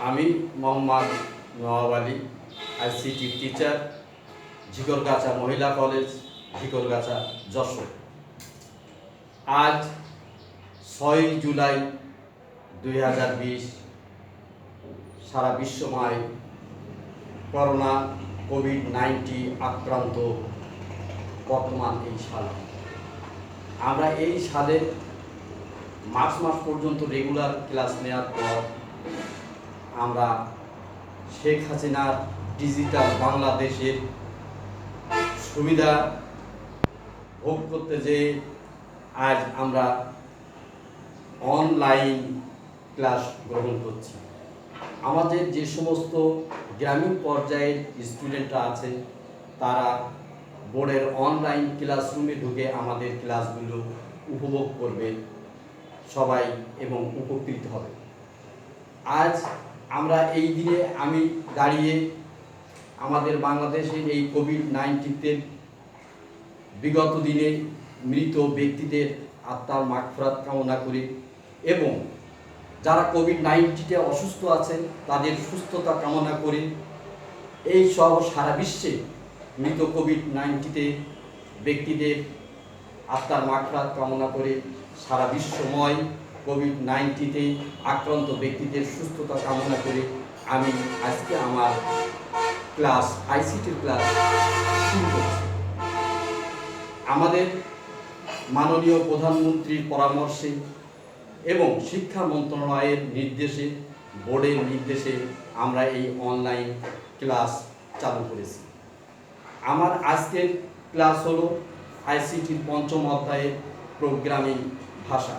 আমি Mohammad Nawab Ali, ICT teacher, Jhikargachha মহিলা college, Jhikargachha, Jessore. আজ 6 জুলাই 2020, সারা বিশ্বময় করোনা কোভিড-19 আক্রান্ত বর্তমান এই সাল। আমরা এই সালে মার্চ মাস পর্যন্ত রেগুলার ক্লাস নেওয়ার পর আমরা শেখ হাসিনার ডিজিটাল বাংলাদেশের সুবিধা ভোগ করতে যেয়ে আজ আমরা অনলাইন ক্লাস গ্রহণ করছি। আমাদের যে সমস্ত গ্রামীণ পর্যায়ের স্টুডেন্টরা আছে তারা বোর্ডের অনলাইন ক্লাসরুমে ঢুকে আমাদের ক্লাসগুলো উপভোগ করবে সবাই এবং উপকৃত হবে। আজ আমরা এই দিনে আমি দাঁড়িয়ে আমাদের বাংলাদেশের এই কোভিড-19 বিগত দিনে মৃত ব্যক্তিদের আত্মার মাগফিরাত কামনা করি এবং যারা কোভিড-19 অসুস্থ আছেন তাদের সুস্থতা কামনা করি। এই সহ সারা বিশ্বে মৃত কোভিড-19 ব্যক্তিদের আত্মার মাগফিরাত কামনা করে সারা বিশ্বময় কোভিড-19 আক্রান্ত ব্যক্তিদের সুস্থতা কামনা করে আমি আজকে আমার ক্লাস আইসিটির ক্লাস শুরু করছি। আমাদের মাননীয় প্রধানমন্ত্রীর পরামর্শে এবং শিক্ষা মন্ত্রণালয়ের নির্দেশে, বোর্ডের নির্দেশে আমরা এই অনলাইন ক্লাস চালু করেছি। আমার আজকের ক্লাস হলো আইসিটির 5ম অধ্যায়ের প্রোগ্রামিং ভাষা।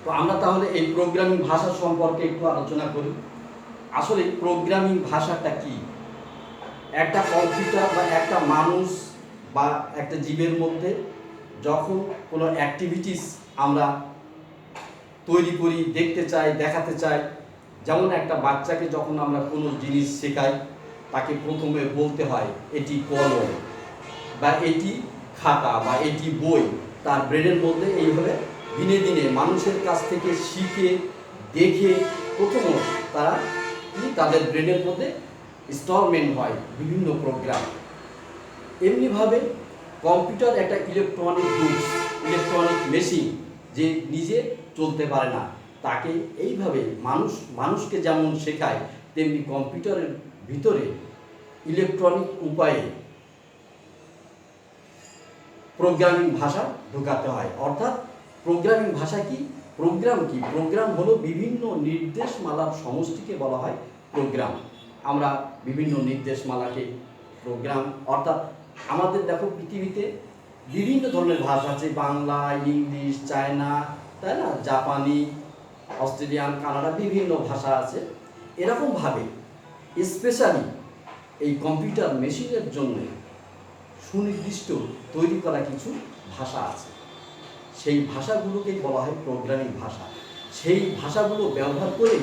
তো আমরা তাহলে এই প্রোগ্রামিং ভাষা সম্পর্কে একটু আলোচনা করি। আসলে প্রোগ্রামিং ভাষাটা কি? একটা কম্পিউটার বা একটা মানুষ বা একটা জীবের মধ্যে যখন কোনো অ্যাক্টিভিটিস আমরা তৈরি করি, দেখতে চাই, দেখাতে চাই, যেমন একটা বাচ্চাকে যখন আমরা কোনো জিনিস শেখাই তাকে প্রথমে বলতে হয় এটি কলম বা এটি খাতা বা এটি বই। তার ব্রেনের মধ্যে এইভাবে দিনে দিনে মানুষের কাছ থেকে শিখে দেখে প্রথমত তারা তাদের ব্রেনের মধ্যে ইনস্টলমেন্ট হয় বিভিন্ন প্রোগ্রাম। এমনিভাবে কম্পিউটার একটা ইলেকট্রনিক গুডস, ইলেকট্রনিক মেশিন, যে নিজে চলতে পারে না, তাকে এইভাবে মানুষকে যেমন শেখায় তেমনি কম্পিউটারের ভিতরে ইলেকট্রনিক উপায়ে প্রোগ্রামিং ভাষা ঢোকাতে হয়। অর্থাৎ প্রোগ্রামিং ভাষা কি? প্রোগ্রাম কি? প্রোগ্রাম হলো বিভিন্ন নির্দেশমালার সমষ্টিকে বলা হয় প্রোগ্রাম। আমরা বিভিন্ন নির্দেশমালাকে প্রোগ্রাম, অর্থাৎ আমাদের দেখো পৃথিবীতে বিভিন্ন ধরনের ভাষা আছে, বাংলা, ইংলিশ, চায়না, তাই না, জাপানি, অস্ট্রেলিয়ান, কানাডা, বিভিন্ন ভাষা আছে। এরকমভাবে স্পেশালি এই কম্পিউটার মেশিনের জন্য সুনির্দিষ্ট তৈরি করা কিছু ভাষা আছে। সেই ভাষাগুলোকেই বলা হয় প্রোগ্রামিং ভাষা। সেই ভাষাগুলো ব্যবহার করে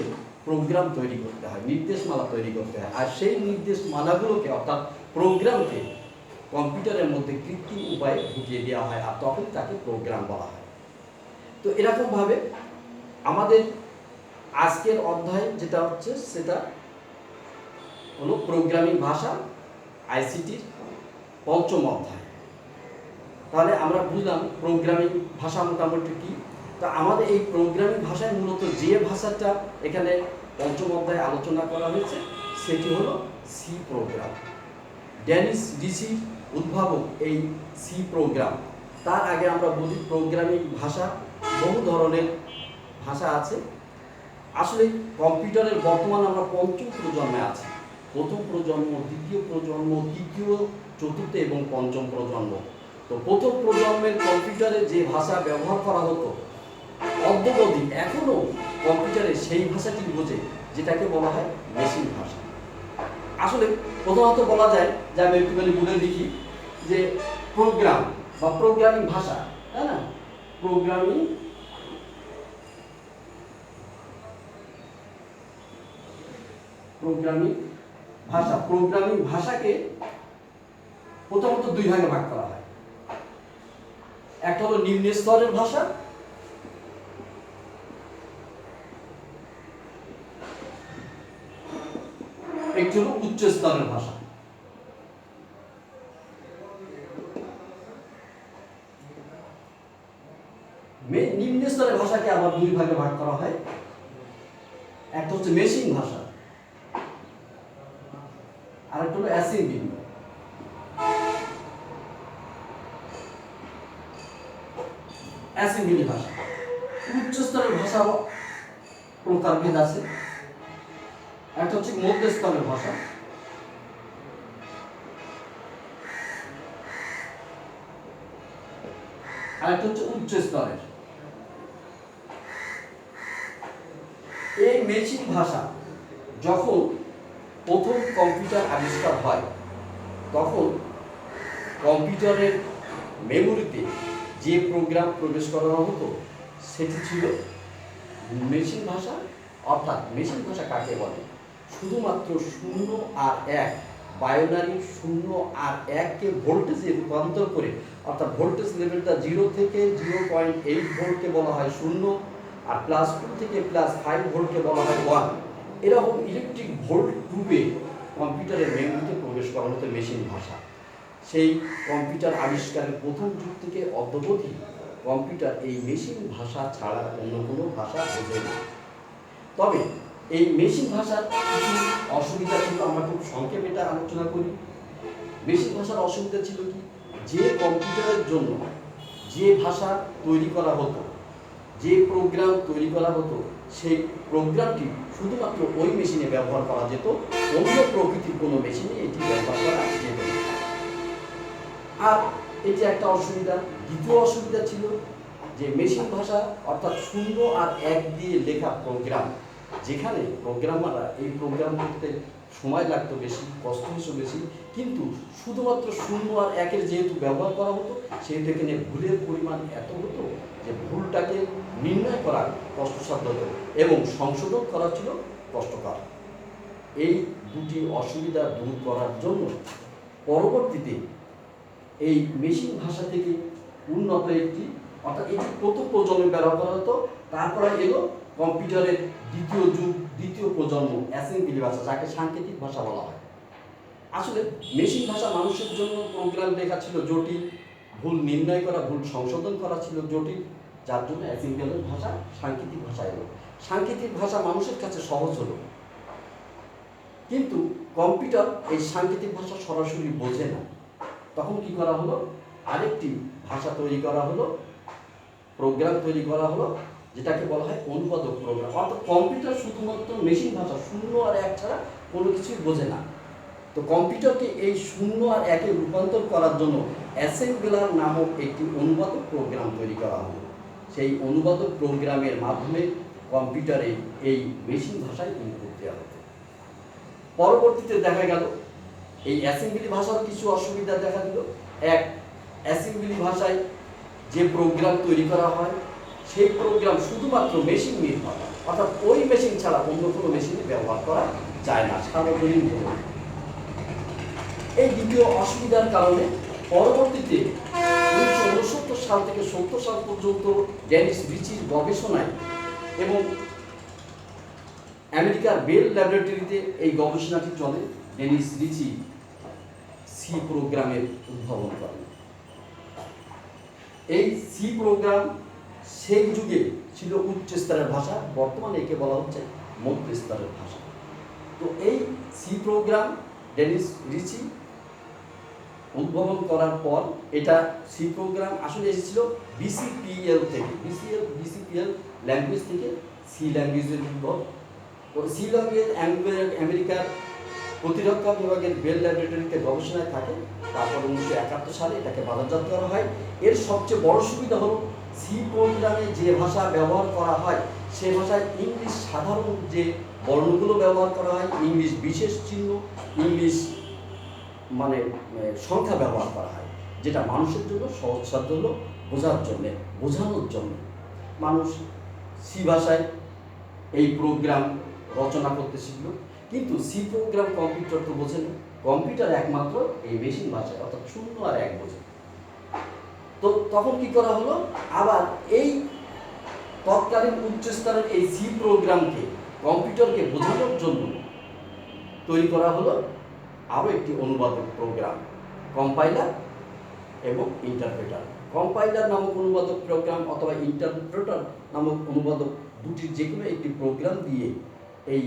প্রোগ্রাম তৈরি করতে হয়, নির্দেশমালা তৈরি করতে হয়। আর সেই নির্দেশমালাগুলোকে অর্থাৎ প্রোগ্রামকে কম্পিউটারের মধ্যে কৃত্রিম উপায়ে ঢুকিয়ে দেওয়া হয়, আর তখন তাকে প্রোগ্রাম বলা হয়। তো এরকমভাবে আমাদের আজকের অধ্যায় যেটা হচ্ছে সেটা হলো প্রোগ্রামিং ভাষা, আইসিটির 5ম অধ্যায়। তাহলে আমরা বুঝলাম প্রোগ্রামিং ভাষা মোটামুটি কি। তা আমাদের এই প্রোগ্রামিং ভাষায় মূলত যে ভাষাটা এখানে 5ম অধ্যায়ে আলোচনা করা হয়েছে সেটি হলো সি প্রোগ্রাম। ড্যানিশ রিসির উদ্ভাবক এই সি প্রোগ্রাম। তার আগে আমরা বুঝি প্রোগ্রামিং ভাষা বহু ধরনের ভাষা আছে। আসলে কম্পিউটারের বর্তমান আমরা 5ম প্রজন্মে আছি। 1ম প্রজন্ম, 2য় প্রজন্ম, 3য়, 4র্থ এবং 5ম প্রজন্ম। তো 1ম প্রজন্মের কম্পিউটারে যে ভাষা ব্যবহার করা হতো অদ্যাবধি এখনও কম্পিউটারে সেই ভাষাটি বোঝে যেটাকে বলা হয় মেশিন ভাষা। আসলে প্রথমত বলা যায় যে আমি একটুখানি বলে দেখি যে প্রোগ্রাম বা প্রোগ্রামিং ভাষা, তাই না, প্রোগ্রামিং ভাষা। প্রোগ্রামিং ভাষাকে প্রথমত 2 ভাগে ভাগ করা হয়। একটা হলো নিম্ন স্তরের ভাষা একটি হলো উচ্চ স্তরের ভাষা। নিম্ন স্তরের ভাষাকে আবার দুই ভাগে ভাগ করা হয়। একটা হচ্ছে মেশিন ভাষা, আর একটা হলো অ্যাসেম্বলি। অ্যাসেম্বলি ভাষা উচ্চ স্তরের ভাষা প্রকারভেদ আছে। একটা হচ্ছে মধ্য স্তরের ভাষা, আর একটা হচ্ছে উচ্চ স্তরের। এই মেশিন ভাষা যখন প্রথম কম্পিউটার আবিষ্কার হয় তখন কম্পিউটারের মেমোরিতে যে প্রোগ্রাম প্রবেশ করানো হতো সেটি ছিল মেশিন ভাষা। অর্থাৎ মেশিন ভাষা কাকে বলে? শুধুমাত্র 0 আর 1 বাইনারি 0 আর 1কে ভোল্টেজে রূপান্তর করে, অর্থাৎ ভোল্টেজ লেভেলটা 0 থেকে 0.8 ভোল্টকে বলা হয় 0, আর +2 থেকে +5 ভোল্টকে বলা হয় 1। এরকম ইলেকট্রিক ভোল্ট রূপে কম্পিউটারের মেমোরিতে প্রবেশ করানো হতো মেশিন ভাষা। সেই কম্পিউটার আবিষ্কারের প্রথম যুগ থেকে অদ্যাবধি কম্পিউটার এই মেশিন ভাষা ছাড়া অন্য কোনো ভাষা বোঝে না। তবে এই মেশিন ভাষার কিছু অসুবিধা ছিল, আমরা খুব সংক্ষেপে এটা আলোচনা করি। মেশিন ভাষার অসুবিধা ছিল কি, যে কম্পিউটারের জন্য যে ভাষা তৈরি করা হতো, যে প্রোগ্রাম তৈরি করা হতো, সেই প্রোগ্রামটি শুধুমাত্র ওই মেশিনে ব্যবহার করা যেত, অন্য প্রকৃতির কোনো মেশিনে এটি ব্যবহার করা যেত না। আর এটি একটা অসুবিধা। দ্বিতীয় অসুবিধা ছিল যে মেশিন ভাষা অর্থাৎ 0 আর 1 দিয়ে লেখা প্রোগ্রাম, যেখানে প্রোগ্রামাররা এই প্রোগ্রাম করতে সময় লাগতো বেশি, কষ্ট হতো বেশি, কিন্তু শুধুমাত্র 0 আর 1-এর যেহেতু ব্যবহার করা হতো সেহেতু এখানে ভুলের পরিমাণ এত হতো যে ভুলটাকে নির্ণয় করা কষ্টসাধ্য হতো এবং সংশোধন করা ছিল কষ্টকর। এই দুটি অসুবিধা দূর করার জন্য পরবর্তীতে এই মেশিন ভাষা থেকে উন্নত একটি, অর্থাৎ এটি প্রথম প্রজন্মে ব্যবহার করা হতো। তারপরে এলো কম্পিউটারের দ্বিতীয় যুগ, দ্বিতীয় প্রজন্ম অ্যাসেম্বলি ভাষা, যাকে সাংকেতিক ভাষা বলা হয়। আসলে মেশিন ভাষা মানুষের জন্য প্রোগ্রাম লেখা ছিল জটিল, ভুল নির্ণয় করা, ভুল সংশোধন করা ছিল জটিল, যার জন্য অ্যাসেম্বলি ভাষা, সাংকেতিক ভাষা এলো। সাংকেতিক ভাষা মানুষের কাছে সহজ হলো, কিন্তু কম্পিউটার এই সাংকেতিক ভাষা সরাসরি বোঝে না। তখন কি করা হলো, আরেকটি ভাষা তৈরি করা হলো, প্রোগ্রাম তৈরি করা হলো, যেটাকে বলা হয় অনুবাদক প্রোগ্রাম। অর্থাৎ কম্পিউটার শুধুমাত্র মেশিন ভাষা 0 আর 1 ছাড়া কোনো কিছুই বোঝে না। তো কম্পিউটারকে এই 0 আর 1-এ রূপান্তর করার জন্য অ্যাসেম্বলার নামক একটি অনুবাদক প্রোগ্রাম তৈরি করা হলো। সেই অনুবাদক প্রোগ্রামের মাধ্যমে কম্পিউটারে এই মেশিন ভাষায় ইনপুট দেওয়া হতো। পরবর্তীতে দেখা গেল এই অ্যাসেম্বলি ভাষার কিছু অসুবিধা দেখা দিল। এক, অ্যাসেম্বলি ভাষায় যে প্রোগ্রাম তৈরি করা হয় সেই প্রোগ্রাম শুধুমাত্র মেশিন নির্ভর, অর্থাৎ ওই মেশিন ছাড়া অন্য কোনো মেশিনে ব্যবহার করা যায় না সার্বজনীনভাবে। এই দ্বিতীয় অসুবিধার কারণে পরবর্তীতে 1969 সাল থেকে 70 সাল পর্যন্ত ডেনিস রিচির গবেষণায় এবং আমেরিকার বেল ল্যাবরেটরিতে এই গবেষণাটি চলে। ডেনিস রিচি সি প্রোগ্রামের উদ্ভাবন করেন। এই সি প্রোগ্রাম সেই যুগে ছিল উচ্চ স্তরের ভাষা, বর্তমানে একে বলা হচ্ছে মধ্য স্তরের ভাষা। তো এই সি প্রোগ্রাম ডেনিস রিচি উদ্ভাবন করার পর, এটা সি প্রোগ্রাম আসলে এসেছিল বিসিপিএল থেকে, বিসিপিএল ল্যাঙ্গুয়েজ থেকে সি ল্যাঙ্গুয়েজের উদ্ভব। তো সি ল্যাঙ্গুয়েজ আমেরিকার প্রতিরক্ষা বিভাগের বেল ল্যাবরেটরিতে গবেষণায় থাকে। তারপর 1971 সালে এটাকে বাজারজাত করা হয়। এর সবচেয়ে বড় সুবিধা হলো সি প্রোগ্রামে যে ভাষা ব্যবহার করা হয় সে ভাষায় ইংলিশ সাধারণ যে বর্ণগুলো ব্যবহার করা হয়, ইংলিশ বিশেষ চিহ্ন, ইংলিশ মানে সংখ্যা ব্যবহার করা হয়, যেটা মানুষের জন্য সহজসাধ্য হলো বোঝার জন্যে, বোঝানোর জন্য। মানুষ সি ভাষায় এই প্রোগ্রাম রচনা করতে শিখল, কিন্তু সি প্রোগ্রাম কম্পিউটার তো বোঝে না। কম্পিউটার একমাত্র এই মেশিন ভাষায়, অর্থাৎ 0 আর 1 বোঝে। তো তখন কি করা হলো, আবার এই তৎকালীন উচ্চ স্তরের এই সি প্রোগ্রামকে কম্পিউটারকে বোঝানোর জন্য তৈরি করা হলো আরও একটি অনুবাদক প্রোগ্রাম, কম্পাইলার এবং ইন্টারপ্রেটার। কম্পাইলার নামক অনুবাদক প্রোগ্রাম অথবা ইন্টারপ্রেটার নামক অনুবাদক দুটির যে কোনো একটি প্রোগ্রাম দিয়ে এই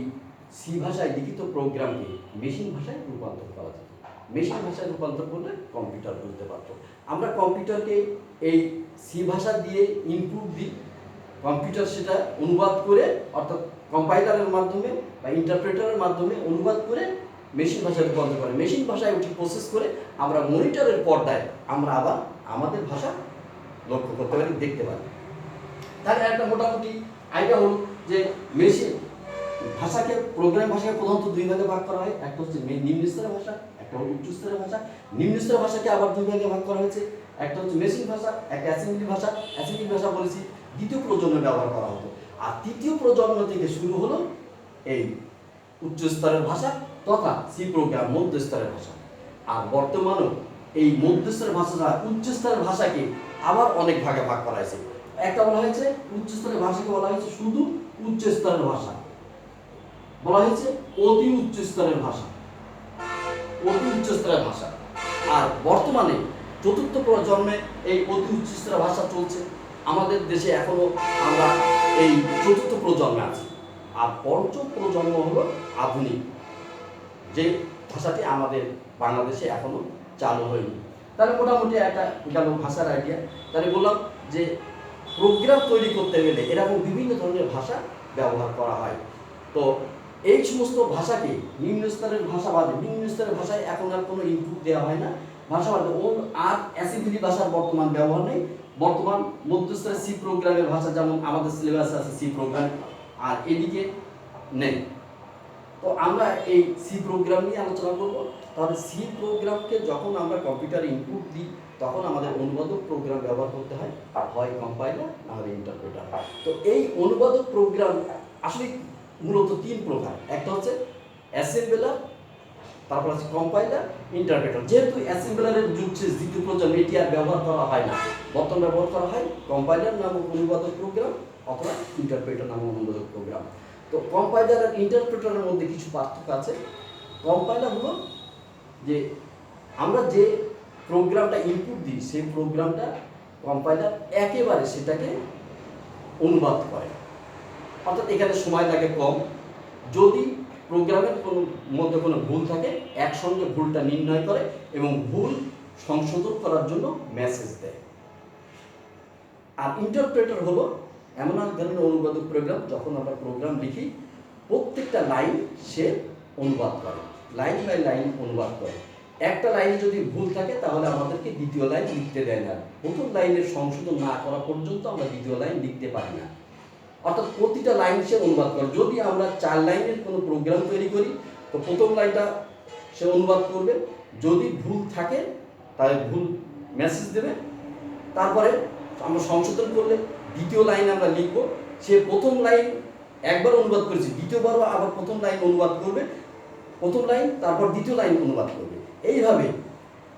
সি ভাষায় লিখিত প্রোগ্রামকে মেশিন ভাষায় রূপান্তর করা যায়। মেশিন ভাষায় রূপান্তর করলে কম্পিউটার বুঝতে পারত। আমরা কম্পিউটারকে এই সি ভাষা দিয়ে ইনপুট দিই, কম্পিউটার সেটা অনুবাদ করে অর্থাৎ কম্পাইলারের মাধ্যমে বা ইন্টারপ্রেটারের মাধ্যমে অনুবাদ করে মেশিন ভাষায় রূপান্তর করে। মেশিন ভাষায় ওটি প্রসেস করে আমরা মনিটরের পর্দায় আমরা আবার আমাদের ভাষা লক্ষ্য করতে পারি, দেখতে পারি। তাহলে একটা মোটামুটি আইডিয়া হল যে মেশিন ভাষাকে, প্রোগ্রাম ভাষাকে প্রধানত দুই ভাগে ভাগ করা হয়। একটা হচ্ছে নিম্ন স্তরের ভাষা, একটা হল উচ্চ স্তরের ভাষা। নিম্ন স্তরের ভাষাকে আবার দুই ভাগে ভাগ করা হয়েছে, একটা হচ্ছে মেশিন ভাষা, একটা অ্যাসেম্বলি ভাষা। অ্যাসেম্বলি ভাষা বলেছি দ্বিতীয় প্রজন্মে ব্যবহার করা হতো, আর তৃতীয় প্রজন্ম থেকে শুরু হলো এই উচ্চ স্তরের ভাষা তথা সি প্রোগ্রাম মধ্য স্তরের ভাষা। আর বর্তমানেও এই মধ্য স্তরের ভাষাটা উচ্চ স্তরের ভাষাকে আবার অনেক ভাগে ভাগ করা হয়েছে। একটা বলা হয়েছে উচ্চ স্তরের ভাষাকে বলা হয়েছে শুধু উচ্চ স্তরের ভাষা, বলা হয়েছে অতি উচ্চ স্তরের ভাষা, অতি উচ্চ স্তরের ভাষা। আর বর্তমানে চতুর্থ প্রজন্মে এই অতি উচ্চ স্তরের ভাষা চলছে। আমাদের দেশে এখনো আমরা এই চতুর্থ প্রজন্মে আছি। আর পঞ্চম প্রজন্ম হলো আধুনিক, যে ভাষাটি আমাদের বাংলাদেশে এখনো চালু হয়নি। তাহলে মোটামুটি একটা গেল ভাষার আইডিয়া। তাহলে বললাম যে প্রোগ্রাম তৈরি করতে গেলে এরকম বিভিন্ন ধরনের ভাষা ব্যবহার করা হয়। তো এই সমস্ত ভাষাকে নিম্ন স্তরের ভাষা বাদে, নিম্ন স্তরের ভাষায় এখন আর কোনো ইনপুট দেওয়া হয় না, ভাষা বাদে আর অ্যাসেম্বলি ভাষার বর্তমান ব্যবহার নেই। বর্তমান মধ্যস্তরের সি প্রোগ্রামের ভাষা যেমন আমাদের সিলেবাসে আছে সি প্রোগ্রাম, আর এদিকে নেই। তো আমরা এই সি প্রোগ্রাম নিয়ে আলোচনা করব। তাহলে সি প্রোগ্রামকে যখন আমরা কম্পিউটারে ইনপুট দিই তখন আমাদের অনুবাদক প্রোগ্রাম ব্যবহার করতে হয়, হয় কম্পাইলার না হলে ইন্টারপ্রেটার। তো এই অনুবাদক প্রোগ্রাম আসলে মূলত তিন প্রকার। একটা হচ্ছে অ্যাসেম্বলার, তারপর আছে কম্পাইলার, ইন্টারপ্রেটার। যেহেতু অ্যাসেম্বলারের যুগ শেষ, দ্বিতীয় প্রজন্ম, এটি আর ব্যবহার করা হয় না। বর্তমানে ব্যবহার করা হয় কম্পাইলার নামক অনুবাদক প্রোগ্রাম অথবা ইন্টারপ্রেটার নামক অনুবাদক প্রোগ্রাম। তো কম্পাইলার আর ইন্টারপ্রেটারের মধ্যে কিছু পার্থক্য আছে। কম্পাইলার হলো যে আমরা যে প্রোগ্রামটা ইনপুট দিই সেই প্রোগ্রামটা কম্পাইলার একেবারে সেটাকে অনুবাদ করে, অর্থাৎ এখানে সময় লাগে কম। যদি প্রোগ্রামের কোনো মধ্যে কোনো ভুল থাকে একসঙ্গে ভুলটা নির্ণয় করে এবং ভুল সংশোধন করার জন্য মেসেজ দেয়। আর ইন্টারপ্রেটার হলো এমন এক ধরনের অনুবাদক প্রোগ্রাম, যখন আমরা প্রোগ্রাম লিখি প্রত্যেকটা লাইন সে অনুবাদ করে, লাইন বাই লাইন অনুবাদ করে। একটা লাইনে যদি ভুল থাকে তাহলে আমাদেরকে দ্বিতীয় লাইন লিখতে দেয় না। প্রথম লাইনের সংশোধন না করা পর্যন্ত আমরা দ্বিতীয় লাইন লিখতে পারি না। অর্থাৎ প্রতিটা লাইন সে অনুবাদ করে। যদি আমরা 4 লাইনের কোনো প্রোগ্রাম তৈরি করি তো প্রথম লাইনটা সে অনুবাদ করবে, যদি ভুল থাকে তাহলে ভুল মেসেজ দেবে, তারপরে আমরা সংশোধন করলে দ্বিতীয় লাইন আমরা লিখব। সে প্রথম লাইন একবার অনুবাদ করেছে, দ্বিতীয়বারও আবার প্রথম লাইন অনুবাদ করবে, প্রথম লাইন তারপর দ্বিতীয় লাইন অনুবাদ করবে। এইভাবে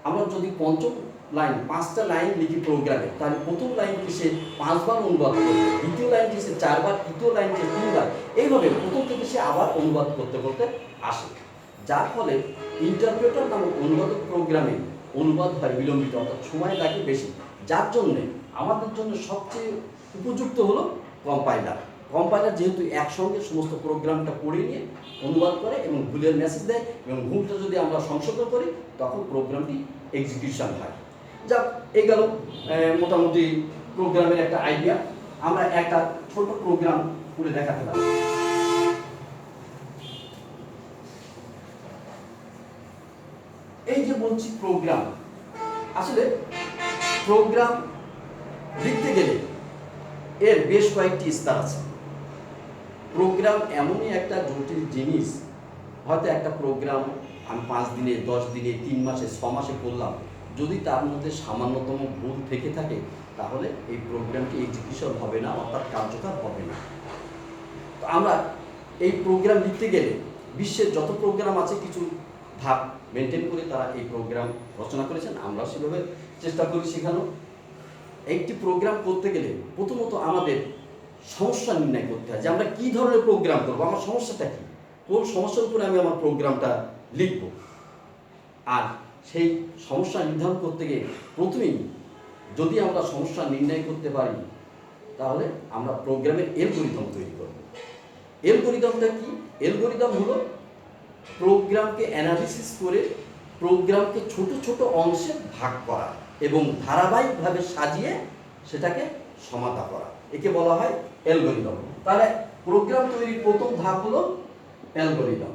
আমরা যদি পঞ্চম লাইন 5টা লাইন লিখি প্রোগ্রামে, তাহলে প্রথম লাইনকে সে 5 বার অনুবাদ করবে, দ্বিতীয় লাইনকে সে 4 বার, তৃতীয় লাইনকে 3 বার। এইভাবে প্রথম থেকে সে আবার অনুবাদ করতে করতে আসে, যার ফলে ইন্টারপ্রেটার নামক অনুবাদক প্রোগ্রামে অনুবাদ হয় বিলম্বিত, অর্থাৎ সময় লাগে বেশি। যার জন্যে আমাদের জন্য সবচেয়ে উপযুক্ত হলো কম্পাইলার। কম্পাইলার যেহেতু একসঙ্গে সমস্ত প্রোগ্রামটা পড়ে নিয়ে অনুবাদ করে এবং ভুলের মেসেজ দেয়, এবং ভুলটা যদি আমরা সংশোধন করি তখন প্রোগ্রামটি এক্সিকিউশন হয়। যাক, এই গেল মোটামুটি প্রোগ্রামের একটা আইডিয়া। আমরা একটা ছোট প্রোগ্রাম করে দেখাতে পারি। এই যে বলছি প্রোগ্রাম, আসলে প্রোগ্রাম লিখতে গেলে এর বেশ কয়েকটি স্তর আছে। প্রোগ্রাম এমনই একটা জটিল জিনিস, হয়তো একটা প্রোগ্রাম আমি 5 দিনে, 10 দিনে, 3 মাসে, 6 মাসে করলাম, যদি তার মধ্যে সামান্যতম ভুল থেকে থাকে তাহলে এই প্রোগ্রামটি এক্সিকিউশন হবে না, অর্থাৎ কার্যকর হবে না। তো আমরা এই প্রোগ্রাম লিখতে গেলে বিশ্বের যত প্রোগ্রাম আছে কিছু ধাপ মেনটেন করে তারা এই প্রোগ্রাম রচনা করেছেন, আমরা সেভাবে চেষ্টা করি শেখানো। একটি প্রোগ্রাম করতে গেলে প্রথমত আমাদের সমস্যা নির্ণয় করতে হয় যে আমরা কী ধরনের প্রোগ্রাম করবো, আমার সমস্যাটা কী। কোন সমস্যার উপরে আমি আমার প্রোগ্রামটা লিখব। আর সেই সমস্যা নির্ধারণ করতে গিয়ে প্রথমেই যদি আমরা সমস্যা নির্ণয় করতে পারি, তাহলে আমরা প্রোগ্রামের অ্যালগরিদম তৈরি করব। অ্যালগরিদমটা কি? অ্যালগরিদম হলো প্রোগ্রামকে অ্যানালিসিস করে প্রোগ্রামকে ছোট ছোট অংশে ভাগ করা এবং ধারাবাহিকভাবে সাজিয়ে সেটাকে সমাধা করা, একে বলা হয় অ্যালগরিদম। তাহলে প্রোগ্রাম তৈরির প্রথম ধাপ হলো অ্যালগরিদম।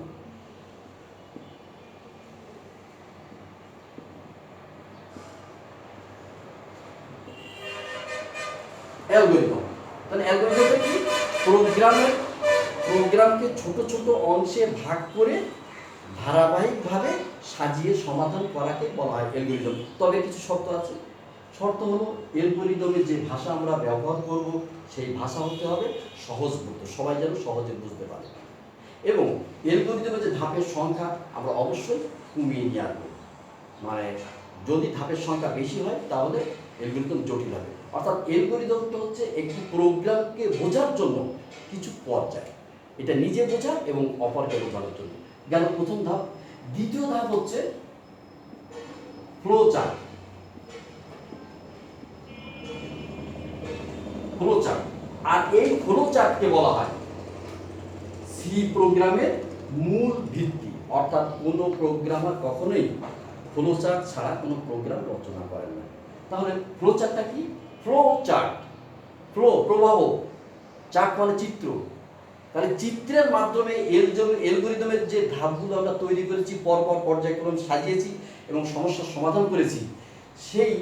অ্যালগরিদম তাহলে অ্যালগরিদমটা কি? প্রোগ্রামকে ছোট ছোট অংশে ভাগ করে ধারাবাহিকভাবে সাজিয়ে সমাধান করাকে বলা হয় অ্যালগরিদম। তবে কিছু শর্ত আছে। শর্ত হলো অ্যালগরিদমের যে ভাষা আমরা ব্যবহার করব সেই ভাষা হতে হবে সহজবোধ্য, সবাই যেন সহজে বুঝতে পারে। এবং অ্যালগরিদমের যে ধাপের সংখ্যা আমরা অবশ্যই কমিয়ে নিয়ে আসবো। মানে যদি ধাপের সংখ্যা বেশি হয় তাহলে অ্যালগরিদম জটিল হবে। অর্থাৎ অ্যালগরিদমটা হচ্ছে একটি প্রোগ্রামকে বোঝার জন্য কিছু পর্যায়, এটা নিজে বোঝা এবং অপরকে বোঝানোর জন্য। গেল প্রথম ধাপ। দ্বিতীয় ধাপ হচ্ছে ফ্লো চার্ট। ফ্লো চার্ট, আর এই ফ্লো চার্টকে বলা হয় সি প্রোগ্রামের মূল ভিত্তি। অর্থাৎ কোনো প্রোগ্রামার কখনোই ফ্লো চার্ট ছাড়া কোনো প্রোগ্রাম রচনা করেন না। তাহলে ফ্লো চার্টটা কি? ফ্লো চার্ট, ফ্লো প্রবাহ, চার্ট মানে চিত্র। তাহলে চিত্রের মাধ্যমে অ্যালগরিদমের যে ধাপগুলো আমরা তৈরি করেছি, পরপর পর্যায়ক্রমে সাজিয়েছি এবং সমস্যার সমাধান করেছি, সেই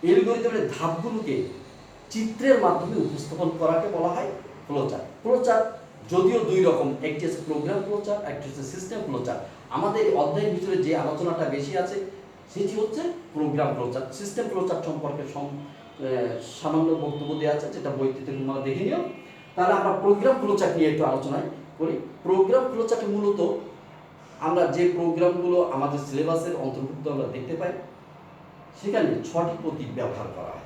অ্যালগরিদমের ধাপগুলোকে চিত্রের মাধ্যমে উপস্থাপন করাকে বলা হয় ফ্লোচার্ট। ফ্লোচার্ট যদিও দুই রকম, একটি হচ্ছে প্রোগ্রাম ফ্লোচার্ট, একটি হচ্ছে সিস্টেম ফ্লোচার্ট। আমাদের অধ্যায়ের ভিতরে যে আলোচনাটা বেশি আছে সেটি হচ্ছে প্রোগ্রাম ফ্লোচার্ট। সিস্টেম ফ্লোচার্ট সম্পর্কে সামান্য বক্তব্য দেওয়া আছে, যেটা বইতে তোমরা দেখে নিও। তাহলে আমরা প্রোগ্রাম ফ্লোচার্ট নিয়ে একটু আলোচনা করি। প্রোগ্রাম ফ্লোচার্টে মূলত আমরা যে প্রোগ্রামগুলো আমাদের সিলেবাসের অন্তর্ভুক্ত আমরা দেখতে পাই, সেখানে 6টি প্রতীক ব্যবহার করা হয়।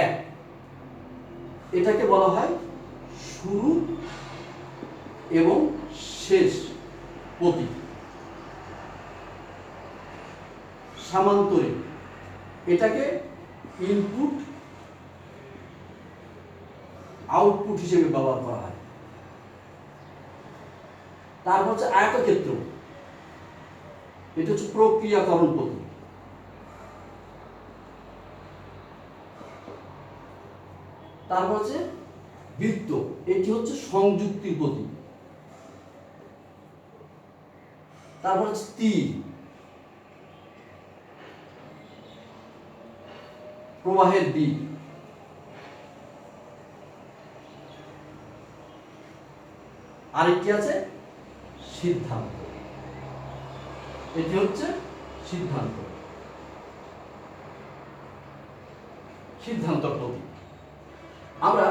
এক, এটাকে বলা হয় শুরু এবং শেষ প্রতীক। সামান্তরিক, এটাকে ইনপুট আউটপুট হিসেবে ব্যবহার করা হয়। তারপর হচ্ছে আয়তক্ষেত্র, এটা হচ্ছে প্রক্রিয়াকরণ প্রতীক। তারপর হচ্ছে বৃত্ত, এটি হচ্ছে সংযুক্তির প্রতীক। তারপর হচ্ছে তীর, প্রবাহের দিক। আরেকটি আছে সিদ্ধান্ত, এটি হচ্ছে সিদ্ধান্ত, সিদ্ধান্ত প্রতীক। আমরা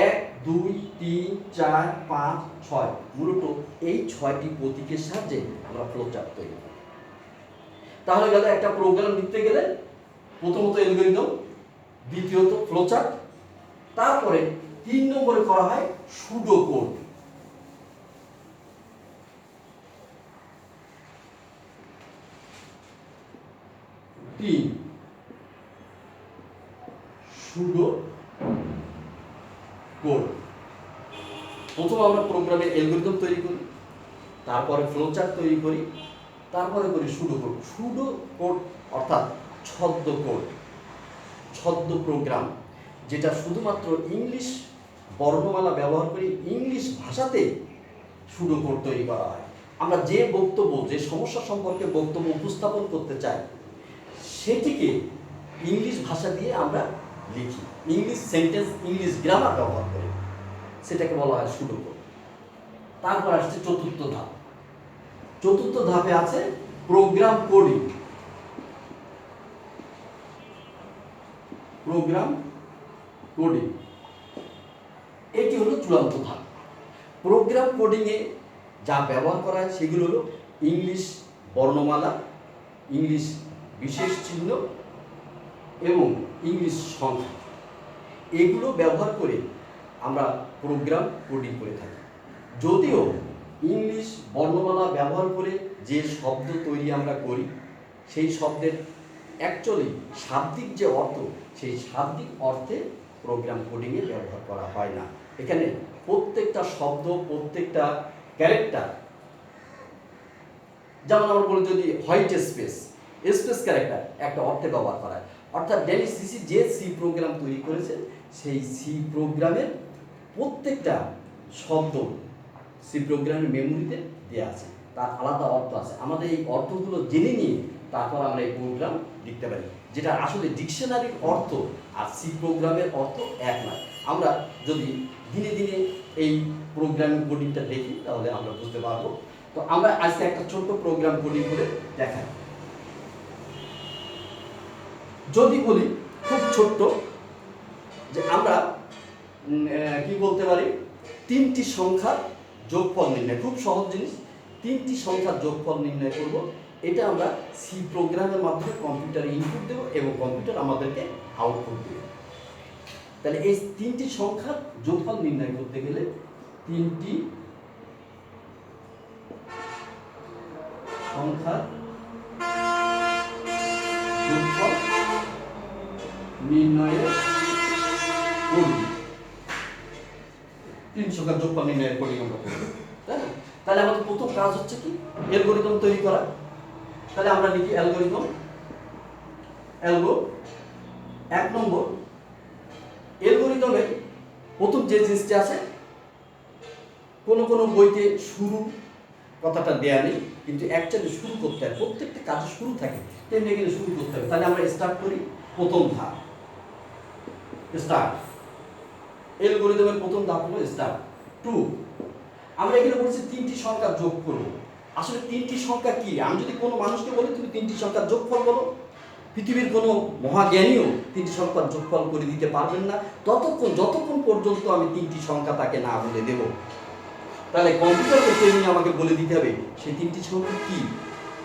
1, 2, 3, 4, 5, 6 মূলত এই 6টি প্রতীকের সাহায্যে আমরা ফ্লোচার্ট তৈরি করি। তাহলে গেল একটা প্রোগ্রাম লিখতে গেলে প্রথমত অ্যালগরিদম, দ্বিতীয়ত ফ্লোচার্ট, তারপরে 3 নম্বরে করা হয় সুডো কোড। Pseudo code. প্রথমে আমরা প্রোগ্রামের অ্যালগরিদম তৈরি করি, তারপরে ফ্লোচার্ট তৈরি করি, তারপরে করি সুডো কোড। সুডো কোড অর্থাৎ ছদ্ম কোড, ছদ্ম প্রোগ্রাম, যেটা শুধুমাত্র ইংলিশ বর্ণমালা ব্যবহার করে ইংলিশ ভাষাতে সুডো কোড তৈরি করা হয়। আমরা যে বক্তব্য, যে সমস্যা সম্পর্কে বক্তব্য উপস্থাপন করতে চাই, সেটিকে ইংলিশ ভাষা দিয়ে আমরা লিখি, ইংলিশ সেন্টেন্স, ইংলিশ গ্রামার ব্যবহার করে, সেটাকে বলা হয় সুডো কোড। তারপর আসছে চতুর্থ ধাপ। চতুর্থ ধাপে আছে প্রোগ্রাম কোডিং। প্রোগ্রাম কোডিং এটি হলো চূড়ান্ত ধাপ। প্রোগ্রাম কোডিংয়ে যা ব্যবহার করা হয় সেগুলো হলো ইংলিশ বর্ণমালা, ইংলিশ বিশেষ চিহ্ন এবং ইংলিশ সংখ্যা। এগুলো ব্যবহার করে আমরা প্রোগ্রাম কোডিং করে থাকি। যদিও ইংলিশ বর্ণমালা ব্যবহার করে যে শব্দ তৈরি আমরা করি সেই শব্দের অ্যাকচুয়ালি শাব্দিক যে অর্থ সেই শাব্দিক অর্থে প্রোগ্রাম কোডিংয়ে ব্যবহার করা হয় না। এখানে প্রত্যেকটা শব্দ প্রত্যেকটা ক্যারেক্টার, যেমন আমরা বলি যদি হোয়াইট স্পেস স্পেস ক্যারেক্টার একটা অর্থে ব্যবহার করা হয়, অর্থাৎ ডেনিস সিসি যে সি প্রোগ্রাম তৈরি করেছে সেই সি প্রোগ্রামের প্রত্যেকটা শব্দ সি প্রোগ্রামের মেমোরিতে দেওয়া আছে, তার আলাদা অর্থ আছে। আমাদের এই অর্থগুলো জেনে নিয়ে তারপর আমরা এই প্রোগ্রাম লিখতে পারি, যেটা আসলে ডিকশনারির অর্থ আর সি প্রোগ্রামের অর্থ এক নয়। আমরা যদি দিনে দিনে এই প্রোগ্রামিং কোডিংটা দেখি তাহলে আমরা বুঝতে পারবো। তো আমরা আজকে একটা ছোট্ট প্রোগ্রাম কোডিং করে দেখাই। যদি বলি খুব ছোট্ট, যে আমরা কি বলতে পারি, তিনটি সংখ্যার যোগফল নির্ণয়, খুব সহজ জিনিস, তিনটি সংখ্যার যোগফল নির্ণয় করব। এটা আমরা সি প্রোগ্রামের মাধ্যমে কম্পিউটারে ইনপুট দেব এবং কম্পিউটার আমাদেরকে আউটপুট দেবে। তাহলে এই তিনটি সংখ্যার যোগফল নির্ণয় করতে গেলে তিনটি সংখ্যার যোগফল নির্ণয়ের কোড, তিন সংখ্যার যোগফল নির্ণয়ের কোড আমরা করব। তাহলে আমাদের প্রথম কাজ হচ্ছে কি, অ্যালগরিদম তৈরি করা। তাহলে আমরা লিখি অ্যালগরিদম, অ্যালগো। এক নম্বর, অ্যালগরিদমের প্রথম যে জিনিসটা আছে, কোনো কোনো বইতে শুরু কথাটা দেয়া নেই, কিন্তু অ্যাকচুয়ালি শুরু করতে হয়, প্রত্যেকটা কাজে শুরু থাকে, তেমনি এখানে শুরু করতে হবে। তাহলে আমরা স্টার্ট করি, প্রথম ধাপ স্টার্ট। অ্যালগরিদমের প্রথম ধাপ হলো স্টার্ট। 2, আমরা এখানে বলছি তিনটি সংখ্যা যোগ করব। আসলে তিনটি সংখ্যা কি? আমি যদি কোনো মানুষকে বলি তুমি তিনটি সংখ্যার যোগফল বলো, পৃথিবীর কোনো মহাজ্ঞানীও তিনটি সংখ্যার যোগফল করে দিতে পারবেন না যতক্ষণ পর্যন্ত আমি তিনটি সংখ্যা তাকে না বলে দেব। তাহলে কম্পিউটারকে তেমনি আমাকে বলে দিতে হবে সেই তিনটি সংখ্যা কি।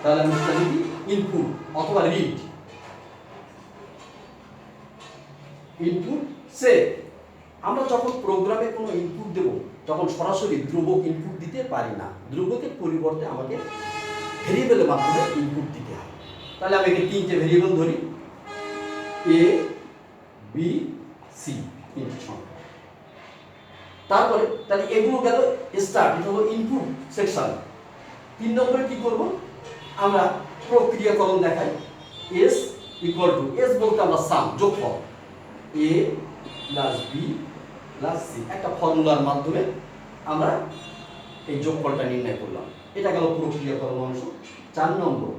তাহলে আমি লিখি ইনপুট অথবা রিড। ইনপুট সে, আমরা যখন প্রোগ্রামে কোনো ইনপুট দেব তখন সরাসরি ধ্রুবক ইনপুট দিতে পারি না, ধ্রুবকের পরিবর্তে আমাকে ভেরিয়েবলের মাধ্যমে ইনপুট দিতে হয়। তাহলে আমি এখানে তিনটে ভেরিয়েবল ধরি, এ বি সি, তিনটি সংখ্যা। তারপরে তাহলে এগুলো গেল স্টার্ট, এটা হলো ইনপুট সেকশন। 3 নম্বরে কি করব, আমরা প্রক্রিয়াকরণ দেখাই। এস ইকুয়াল টু, এস বলতে আমরা সাম, যোগফল, এ প্লাস বি প্লাস সি, একটা ফর্মুলার মাধ্যমে আমরা এই যোগফলটা নির্ণয় করলাম। এটা গেল প্রক্রিয়াকরণ অংশ। 4 নম্বর,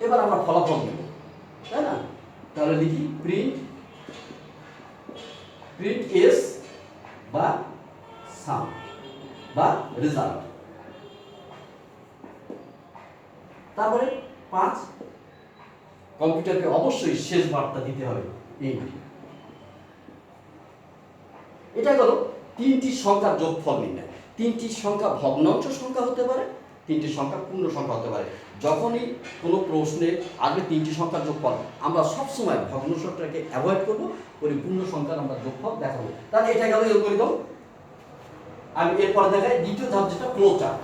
এবার আমরা ফলাফল দেব, তাই না? তাহলে লিখি প্রিন্ট এস বা সাম বা রেজাল্ট। তারপরে 5, কম্পিউটারকে অবশ্যই শেষ বার্তা দিতে হবে, ইন্ট। এটা গেল তিনটি সংখ্যার যোগফল নির্ণয়। তিনটি সংখ্যা ভগ্নাংশ সংখ্যা হতে পারে, তিনটি সংখ্যা পূর্ণ সংখ্যা হতে পারে। যখনই কোনো প্রশ্নে আগে তিনটি সংখ্যার যোগফল, আমরা সবসময় ভগ্নাংশটাকে অ্যাভয়েড করবো, পূর্ণ সংখ্যার আমরা যোগফল দেখাবো। তাহলে এটা গেল অ্যালগরিদম। আমি এরপর দেখাই দ্বিতীয় ধাপ, যেটা ফ্লো চার্ট।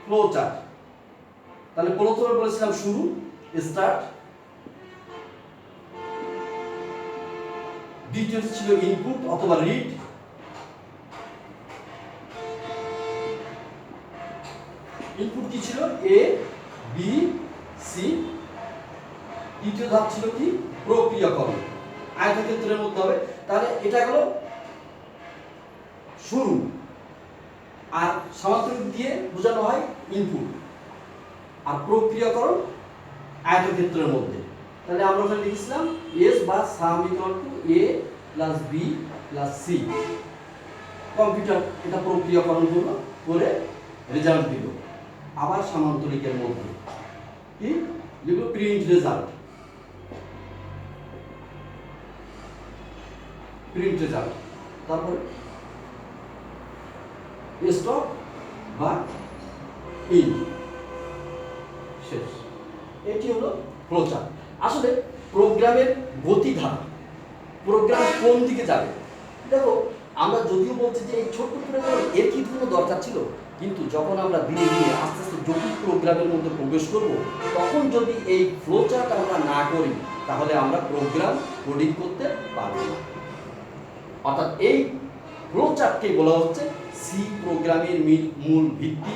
ফ্লো চার্ট, তাহলে প্রথমে বলেছিলাম শুরু, স্টার্ট, দ্বিতীয় ছিল ইনপুট অথবা রিড, ইনপুট কি ছিল, এ বি সি। দ্বিতীয় ধাপ ছিল কি, প্রক্রিয়াকরণ, আয়তক্ষেত্রের মধ্যে হবে। তাহলে এটা হলো শুরু, আর সমান্তরাল দিয়ে বোঝানো হয় ইনপুট, আর প্রক্রিয়াকরণ আয়তক্ষেত্রের মধ্যে। তাহলে আমরা ওখানে লিখেছিলাম এস বা sum equal to A plus B plus C. Computer এটা প্রক্রিয়াকরণ করলো, করে রেজাল্ট দিল। আবার সমান্তরিকের মধ্যে কি লিখলো, প্রিন্ট রেজাল্ট, প্রিন্ট রেজাল্ট। তারপরে স্টপ বা ইন, শেষ। এটি হলো ফ্লোচার্ট। আসলে প্রোগ্রামের গতিধারা, প্রোগ্রাম কোন দিকে যাবে। দেখো আমরা যদিও বলছি যে এই ছোট্ট প্রোগ্রাম এর কি কোনো দরকার ছিল, কিন্তু যখন আমরা ধীরে ধীরে আস্তে আস্তে জটিল প্রোগ্রামের মধ্যে প্রবেশ করব, তখন যদি এই ফ্লো চার্ট আমরা না করি তাহলে আমরা প্রোগ্রাম কোডিং করতে পারবো না। অর্থাৎ এই ফ্লো চার্টকে বলা হচ্ছে সি প্রোগ্রামের মূল ভিত্তি।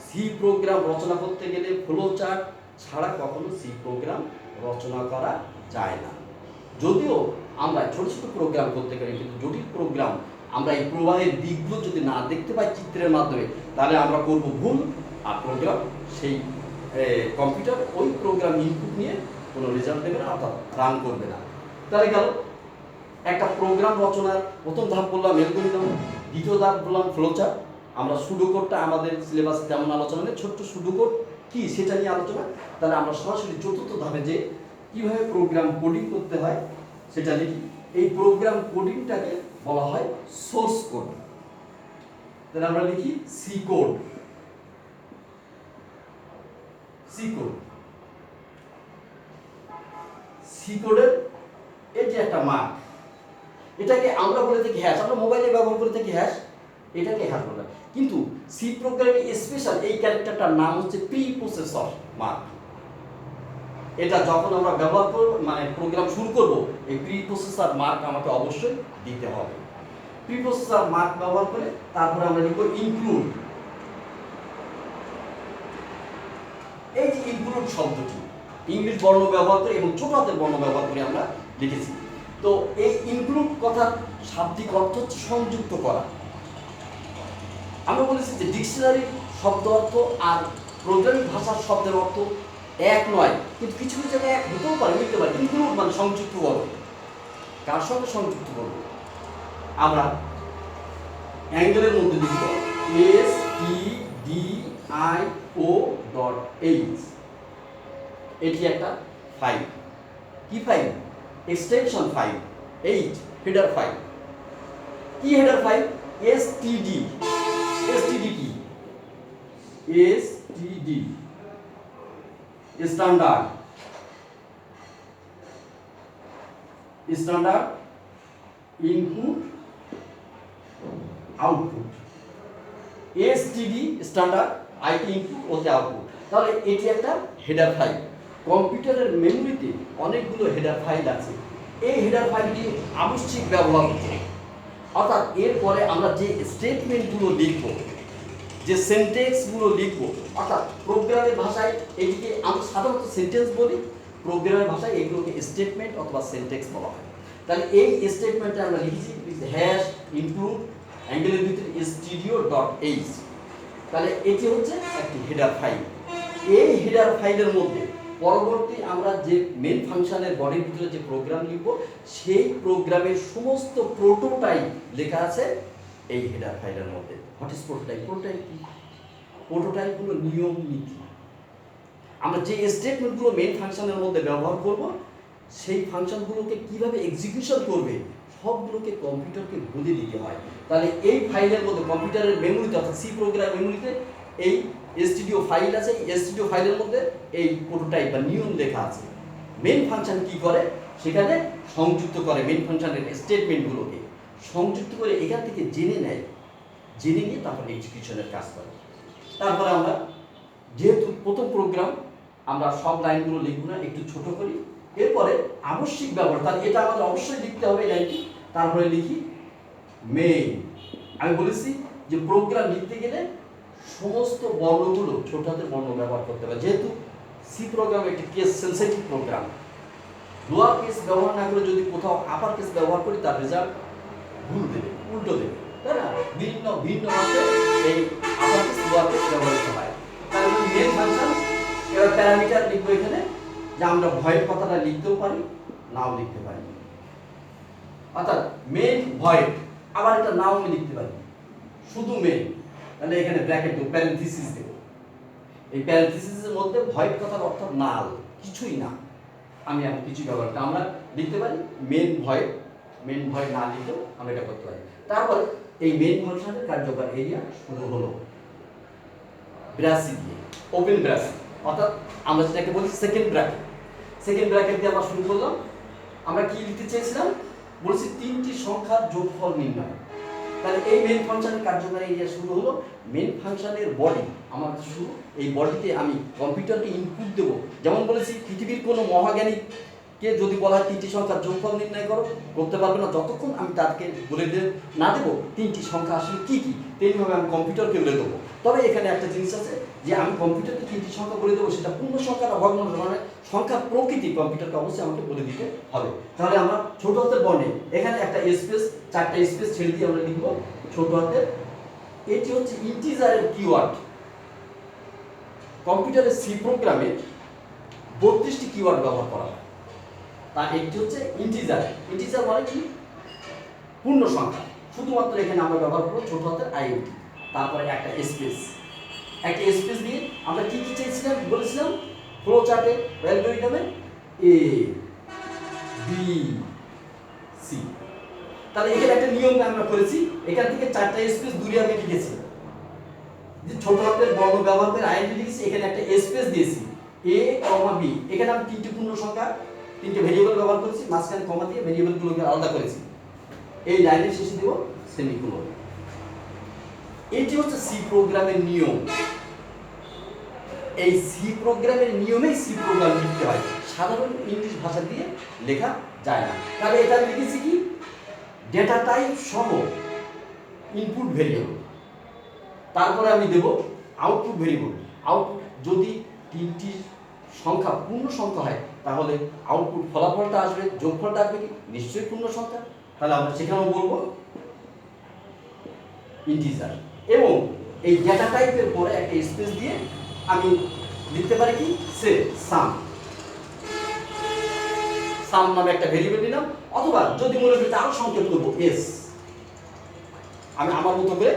সি প্রোগ্রাম রচনা করতে গেলে ফ্লো চার্ট ছাড়া কখনো সি প্রোগ্রাম রচনা করা যায় না। যদিও আমরা ছোট ছোট প্রোগ্রাম করতে পারি, কিন্তু জটিল প্রোগ্রাম আমরা এই প্রবাহের দিকগুলো যদি না দেখতে পাই চিত্রের মাধ্যমে, তাহলে আমরা করব ভুল, আর প্রোগ্রাম সেই কম্পিউটার ওই প্রোগ্রাম ইনপুট নিয়ে কোনো রেজাল্ট দেবে না, অর্থাৎ রান করবে না। তাহলে গেল একটা প্রোগ্রাম রচনার প্রথম ধাপ বললাম অ্যালগরিদম, দ্বিতীয় ধাপ বললাম ফ্লোচার্ট। আমরা সুডো কোডটা আমাদের সিলেবাসে তেমন আলোচনা নেই, ছোট্ট সুডো কোড কি সেটা নিয়ে আলোচনা। তাহলে আমরা সরাসরি চতুর্থ ধাপে যে কীভাবে প্রোগ্রাম কোডিং করতে হয় সেটা লিখি। এই প্রোগ্রাম কোডিংটাকে বলা হয় সোর্স কোড। তাহলে আমরা লিখি C code. C code, C কোডের এটি একটা মার্ক, এটাকে আমরা বলে থাকি হ্যাশ। আমরা মোবাইলে ব্যবহার করে থাকি হ্যাশ, এটাকে হ্যাশ বলে। কিন্তু সি প্রোগ্রামে স্পেশাল এই ক্যারেক্টারটার নাম হচ্ছে প্রি প্রসেসর মার্ক। এটা যখন আমরা ব্যবহার করব, মানে প্রোগ্রাম শুরু করব, এই প্রি প্রসেসর মার্ক আমাকে অবশ্যই দিতে হবে। প্রি প্রসেসর মার্ক ব্যবহার করে তারপরে আমরা লিখব ইনক্লুড। এই যে ইনক্লুড শব্দটি ইংলিশ বর্ণ ব্যবহার করে এবং ছোট হাতের বর্ণ ব্যবহার করে আমরা লিখেছি। তো এই ইনক্লুড কথার শাব্দিক অর্থ হচ্ছে সংযুক্ত করা। আমরা বলেছি যে ডিকশনারি শব্দ অর্থ আর প্রোগ্রামিং ভাষার শব্দের অর্থ এক নয়, কিন্তু কিছু কিছু জায়গায় এক হতেও পারে, মিলতে পারে। ইনক্লুড মানে সংযুক্ত করো, কার সঙ্গে সংযুক্ত করবো? আমরা অ্যাঙ্গেলের মধ্যে লিখব stdio.h। এটি একটা ফাইল। কি file? Extension file. H header file. কি হেডার ফাইল? std। std কি? std standard input output. std standard IT input ওতে আউটপুট। তাহলে এটি একটা হেডার ফাইল। কম্পিউটারের মেমোরিতে অনেকগুলো হেডার ফাইল আছে। এই হেডার ফাইলটি আবশ্যিক ব্যবহার হচ্ছে, অর্থাৎ এরপরে আমরা যে স্টেটমেন্টগুলো লিখব, যে সেন্টেন্সগুলো লিখব, অর্থাৎ প্রোগ্রামের ভাষায় এটিকে আমরা সাধারণত সেন্টেন্স বলি, প্রোগ্রামের ভাষায় এগুলোকে স্টেটমেন্ট অথবা সেন্টেন্স বলা হয়। তাহলে এই স্টেটমেন্টে আমরা লিখেছি হ্যাশ ইনক্লুড অ্যাঙ্গেলের ভিতরে stdio.h। তাহলে এটি হচ্ছে একটি হেডার ফাইল। এই হেডার ফাইলের মধ্যে পরবর্তী আমরা যে মেন ফাংশনের বডির ভিতরে যে প্রোগ্রাম লিখব, সেই প্রোগ্রামের সমস্ত প্রোটোটাইপ লেখা আছে এই হেডার ফাইলের মধ্যে। What is prototype? প্রোটোটাইপ কি? প্রোটোটাইপ হলো নিয়ম নীতি। আমরা যে স্টেটমেন্টগুলো মেন ফাংশনের মধ্যে ব্যবহার করব, সেই ফাংশনগুলোকে কিভাবে এক্সিকিউশন করবে সবগুলোকে কম্পিউটারকে বলে দিতে হয়। তাহলে এই ফাইলের মধ্যে কম্পিউটারের মেমোরিতে, অর্থাৎ সি প্রোগ্রাম মেমোরিতে এই stdio ফাইল আছে। এই stdio ফাইলের মধ্যে এই প্রোটোটাইপ বা নিয়ম লেখা আছে। মেন ফাংশন কি করে? সেখানে সংযুক্ত করে, মেন ফাংশনের স্টেটমেন্টগুলোকে সংযুক্ত করে এখান থেকে জেনে নেয়, জেনে নিয়ে তারপর এক্সিকিউশনের কাজ করে। তারপরে আমরা যেহেতু প্রথম প্রোগ্রাম, আমরা সব লাইনগুলো লিখব না, একটু ছোট করি। এরপরে আবশ্যিক ব্যবহার, তাহলে এটা আমাদের অবশ্যই লিখতে হবে লাইনটি। তারপরে লিখি মেইন। আমি বলেছি যে প্রোগ্রাম লিখতে গেলে সমস্ত বর্ণগুলো ছোট হাতের বর্ণ ব্যবহার করতে হবে, যেহেতু সি প্রোগ্রাম একটি case sensitive program. Lower case ব্যবহার না করে যদি কোথাও আপার কেস ব্যবহার করি, তার রেজাল্ট ভুল দেবে, উল্টো দেবে, তাই না? ভিন্ন ভিন্ন ভাবে এই আপার কেস লোয়ার কেস ব্যবহৃত হয়। তাহলে মেন ফাংশন, এবার প্যারামিটার লিখবো এখানে, যে আমরা ভয়েড কথাটা লিখতেও পারি, নাও লিখতে পারি। অর্থাৎ মেন ভয়েড, আবার এটা নাও আমি লিখতে পারি, শুধু মেন। তাহলে এখানে ব্র্যাকেট দেব, প্যারেনথিসিস দেব। এই প্যারেনথিসিসের মধ্যে ভয়েড কথার অর্থ নাল, কিছুই না। আমি এখন কিছু ব্যবহার করি, আমরা লিখতে পারি মেন ভয়েড। মেন ভয়েড না লিখেও আমরা এটা করতে পারি। তারপরে এই মেন ফাংশনের কার্যকর এরিয়া শুরু হলো ব্রাসি দিয়ে, ওপেন ব্রাসি, অর্থাৎ আমরা যেটাকে বলি সেকেন্ড ব্র্যাকেট। সেকেন্ড ব্র্যাকেট দিয়ে আমরা শুরু করলাম। আমরা কি লিখতে চেয়েছিলাম? বলছি তিনটি সংখ্যার যোগফল নির্ণয়। তাহলে এই মেন ফাংশনের কার্যকারী এরিয়া শুরু হলো। মেন ফাংশনের বডি আমার শুরু। এই বডিতে আমি কম্পিউটারকে ইনপুট দেবো। যেমন বলেছি পৃথিবীর কোনো মহাজ্ঞানীকে যদি বলা হয় তিনটি সংখ্যার যোগফল নির্ণয় করো, করতে পারবে না যতক্ষণ আমি তাকে বলে না দেবো তিনটি সংখ্যা আসলে কী কী, তেমনিভাবে আমি কম্পিউটারকে বলে দেবো। তবে এখানে একটা জিনিস আছে যে আমি কম্পিউটারকে তিনটি সংখ্যা বলে দেবো, সেটা পূর্ণ সংখ্যা না ভগ্নাংশ, মানে সংখ্যার প্রকৃতি কম্পিউটারকে অবশ্যই আমাকে বলে দিতে হবে। তাহলে আমরা ছোট হাতের বর্ণে এখানে একটা স্পেস, চারটা স্পেস ছেড়ে দিয়ে আমরা লিখবো ছোট হাতের। এটি হচ্ছে ইন্টিজারের কিওয়ার্ড। কম্পিউটারের সি প্রোগ্রামে 32টি কিওয়ার্ড ব্যবহার করা হয়। তার একটি হচ্ছে ইন্টিজার। ইন্টিজার মানে কি? পূর্ণ সংখ্যা। শুধুমাত্র এখানে আমরা ব্যবহার করবো ছোট হাতের আইএনটি, তারপরে একটা স্পেস। একটা স্পেস দিয়ে আমরা কি কি চেয়েছিলাম বলেছিলাম ফ্লো চার্টে অ্যালগরিদমে এ বি সি। তাহলে এখানে একটা নিয়ম আমরা করেছি, এখান থেকে চারটা স্পেস দূরে আমি লিখেছি, যে ছোট হাতের বর্ণ ব্যবহার করে আইএনটি লিখেছি, এখানে একটা স্পেস দিয়েছি এ কমা বি। এখানে আমি তিনটি পূর্ণ সংখ্যা, তিনটে ভেরিয়েবল ব্যবহার করেছি, মাঝখানে কমা দিয়ে ভেরিয়েবলগুলোকে আলাদা করেছি। এই লাইনের শেষে দেব সেমিকোলন। এটি হচ্ছে সি প্রোগ্রামের নিয়ম। এই সি প্রোগ্রামের নিয়মেই সি প্রোগ্রাম লিখতে হয়, সাধারণ ইংলিশ ভাষা দিয়ে লেখা যায় না। তাহলে এটা লিখেছি কি ডেটা টাইপ সহ ইনপুট ভেরিয়েবল, তারপরে আমি দেব আউটপুট ভেরিয়েবল। আউটপুট যদি তিনটি সংখ্যা পূর্ণ সংখ্যা হয় তাহলে আউটপুট ফলাফলটা আসবে, যোগফলটা আসবে কি নিশ্চয়ই পূর্ণ সংখ্যা। তাহলে আমরা সেখানেও বলবো ইন্টিজার। এবং এই ডেটা টাইপের পরে একটা স্পেস দিয়ে আমি লিখতে পারি কি সে সাম। সাম নামে একটা ভেরিয়েবল দিলাম, অথবা যদি মনে করি আরো সংকেত করবো এস, আমি আমার মতো করে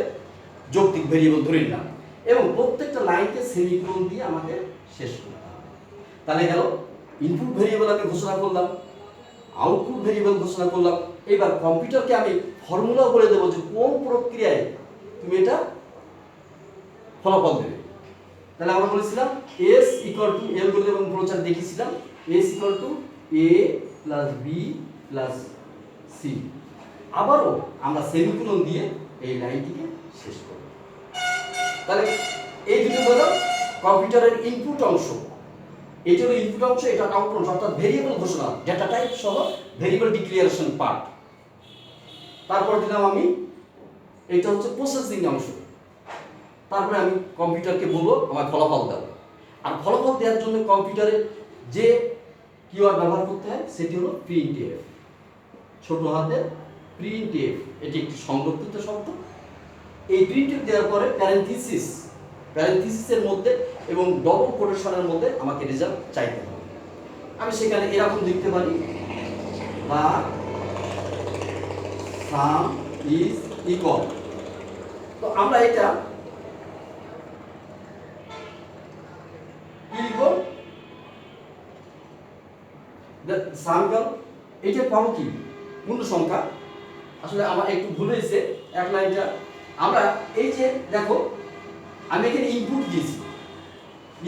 যৌক্তিক ভেরিয়েবল ধরে নিলাম। এবং প্রত্যেকটা লাইনকে সেমিকোলন দিয়ে আমাকে শেষ করতে হবে। তাহলে গেল ইনপুট ভেরিয়েবল আমি ঘোষণা করলাম, আউটপুট ভেরিয়েবল ঘোষণা করলাম। এবার কম্পিউটারকে আমি ফর্মুলা বলে দেবো যে কোন প্রক্রিয়ায় তুমি এটা ফলাফল দেবে। তাহলে আমরা বলেছিলাম এস ইকুয়াল টু এল বলে এবং প্রচার দেখিয়েছিলাম S equal to A plus B plus C. আবারও আমরা সেমিকোলন দিয়ে এই লাইনটিকে শেষ করব। তাহলে এই দুটো হলো কম্পিউটারের ইনপুট অংশ, এটা হলো ইনপুট অংশ, এটা আউটপুট অংশ, অর্থাৎ ভেরিয়েবল ঘোষণা, ডেটা টাইপ সহ ভেরিয়েবল ডিক্লারেশন পার্ট। তারপর দিলাম আমি এটা হচ্ছে প্রসেসিং অংশ। তারপরে আমি কম্পিউটারকে বলবো আমার ফলাফল দাও। আর ফলাফল দেওয়ার জন্য কম্পিউটারে যে কিওয়ার্ড ব্যবহার করতে হয় সেটি হলো প্রিন্টএফ, ছোট হাতের প্রিন্টএফ। এটি একটি সংরক্ষিত শব্দ। এই প্রিন্টএফ দেওয়ার পরে প্যারেন্থিসিসের মধ্যে এবং ডবল কোটেশনের মধ্যে আমাকে রেজাল্ট চাইতে হবে। আমি সেখানে এরকম লিখতে পারি বা সাম ইজ ইকুয়াল। তো আমরা এটা কি লিখব, সামকাল এটা পাবো কি পূর্ণ সংখ্যা। আসলে আমার একটু ভুল হয়েছে এক লাইনটা। আমরা এই যে দেখো আমি এখানে ইনপুট দিয়েছি,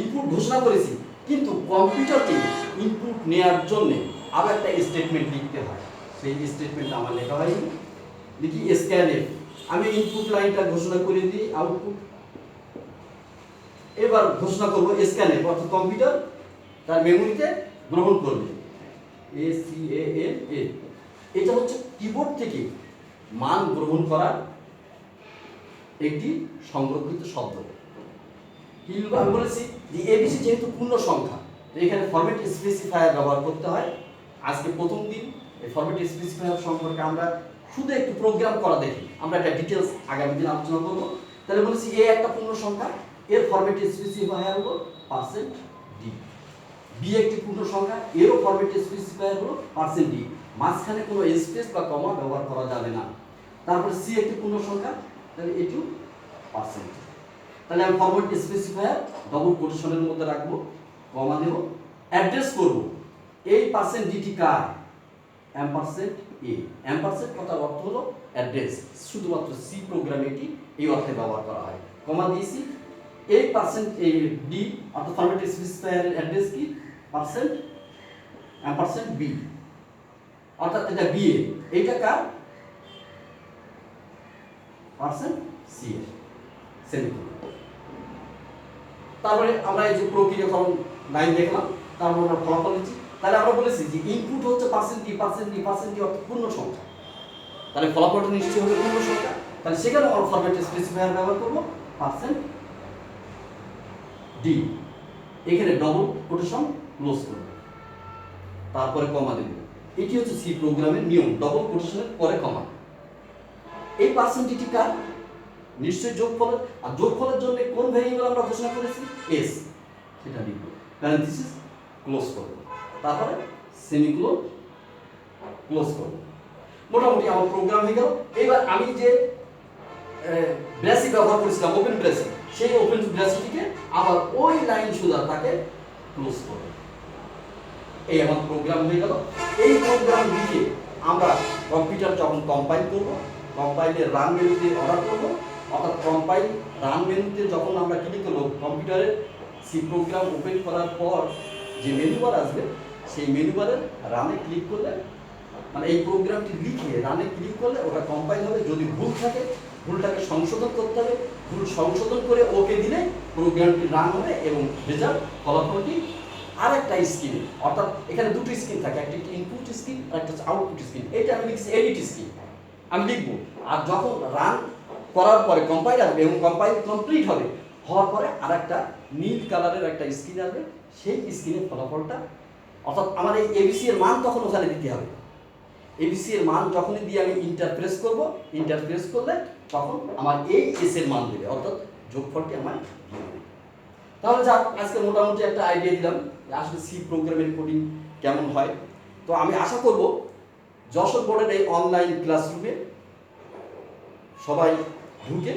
ইনপুট ঘোষণা করেছি, কিন্তু কম্পিউটারকে ইনপুট নেওয়ার জন্য আবার একটা স্টেটমেন্ট লিখতে হয়। সেই স্টেটমেন্ট আমার লেখা হয়নি, লিখি স্ক্যানএফ। আমি ইনপুট লাইনটা ঘোষণা করে দিই আউটপুট। এবার ঘোষণা করব স্ক্যানএফ, অর্থাৎ কম্পিউটার তার মেমোরিতে গ্রহণ করবে ACANF। এটা হচ্ছে কিবোর্ড থেকে মান গ্রহণ করার একটি সংরক্ষিত শব্দ। কি আমি বলেছি যে এবিসি যেহেতু পূর্ণ সংখ্যা, তো এখানে ফরম্যাট স্পেসিফায়ার ব্যবহার করতে হয়। আজকে প্রথম দিন এই ফরম্যাট স্পেসিফায়ার সম্পর্কে আমরা শুধু একটু প্রোগ্রাম করা দেখি, আমরা একটা ডিটেলস আগামী দিন আলোচনা করব। তাহলে বলেছি এ একটা পূর্ণ সংখ্যা, এর ফরম্যাট স্পেসিফায়ার হলো %d। বি একটি পূর্ণ সংখ্যা, এরও ফরম্যাট স্পেসিফায়ার হলো %d। মাঝখানে কোনো স্পেস বা কমা ব্যবহার করা যাবে না। তারপরে সি একটি পূর্ণ সংখ্যা, তাহলে এটিও %। তাহলে আমি ফরম্যাট স্পেসিফায়ার ডবল কোটেশনের মধ্যে রাখবো, কমা দেব, অ্যাড্রেস করব এই %dt কার $a। অ্যাম্পারস্যান্ড কথার অর্থ হলো অ্যাড্রেস, শুধুমাত্র সি প্রোগ্রামে এটি এই অর্থে ব্যবহার করা হয়। কমা দিয়েছি এই %d অর্থাৎ ফরম্যাট স্পেসিফায়ারের অ্যাড্রেস কি %b। অর্থাৎ এটা বি এর, এইটা কার পার্সেন্ট সি এর, সেমিকোলন। তারপরে আমরা এই যে প্রক্রিয়াকরণ লাইন দেখলাম, তারপর আমরা ফলাফল দিচ্ছি। তাহলে আমরা বলেছি যে ইনপুট হচ্ছে পার্সেন্ট ডি অর্থাৎ পূর্ণ সংখ্যা, তাহলে ফলাফলটা নিশ্চয়ই হবে পূর্ণ সংখ্যা। তাহলে সেখানে আমরা ফরম্যাট স্পেসিফায়ার ব্যবহার করব পার্সেন্ট ডি, এখানে ডবল কোটেশন ক্লোজ করব, তারপরে কমা দেব। এটি হচ্ছে সি প্রোগ্রামের নিয়ম, ডবল কোটেশনের পরে কমা। এই পার্সেন্টেজটি কার, নিশ্চয়ই যোগফলের। আর যোগফলের জন্য কোন ভেরিয়েবল আমরা ঘোষণা করেছি, এস, সেটা লিখব, প্যারেনথেসিস ক্লোজ করব, তারপরে সেমিকোলন ক্লোজ করব। মোটামুটি আমার প্রোগ্রাম হয়ে গেল। এবার আমি যে ব্রেসিক ব্যবহার করেছিলাম, ওপেন ব্রেসিক, সেই ওপেন ব্রেসিকটিকে আবার ওই লাইন সোজা তাকে ক্লোজ করব। এই আমার প্রোগ্রাম হয়ে গেল। এই প্রোগ্রাম লিখে আমরা কম্পিউটার যখন কম্পাইল করব, কম্পাইলের রান মেনুতে অর্ডার করব, অর্থাৎ কম্পাইল রান মেনুতে যখন আমরা ক্লিক করব, কম্পিউটারে সি প্রোগ্রাম ওপেন করার পর যে মেনু বার আসবে, সেই মেনু বারের রানে ক্লিক করলে, মানে এই প্রোগ্রামটি লিখে রানে ক্লিক করলে ওটা কম্পাইল হবে। যদি ভুল থাকে, ভুলটাকে সংশোধন করতে হবে, ভুল সংশোধন করে ওকে দিলে প্রোগ্রামটি রান হবে এবং রেজাল্ট ফলাফলটি আরেকটা স্ক্রিনে, অর্থাৎ এখানে দুটো স্ক্রিন থাকে, একটা ইনপুট স্ক্রিন আর একটা হচ্ছে আউটপুট স্ক্রিন। এইটা আমি লিখছি এডিট স্ক্রিন, আমি লিখবো। আর যখন রান করার পরে কম্পাইল আসবে এবং কম্পাইল কমপ্লিট হবে, হওয়ার পরে আরেকটা নীল কালারের একটা স্ক্রিন আসবে, সেই স্ক্রিনের ফলাফলটা, অর্থাৎ আমার এই এবিসি এর মান তখন ওখানে দিতে হবে। এবিসি এর মান যখনই দিয়ে আমি ইন্টারপ্রেস করব, ইন্টারপ্রেস করলে তখন আমার এই এস এর মান দেবে, অর্থাৎ যোগফলটি আমার দিয়ে দেবে। তাহলে যাক, আজকে মোটামুটি একটা আইডিয়া দিলাম যে আসলে সি প্রোগ্রামের কোডিং কেমন হয়। তো আমি আশা করব যশোর বোর্ডের এই অনলাইন ক্লাসরুমে সবাই ঢুকে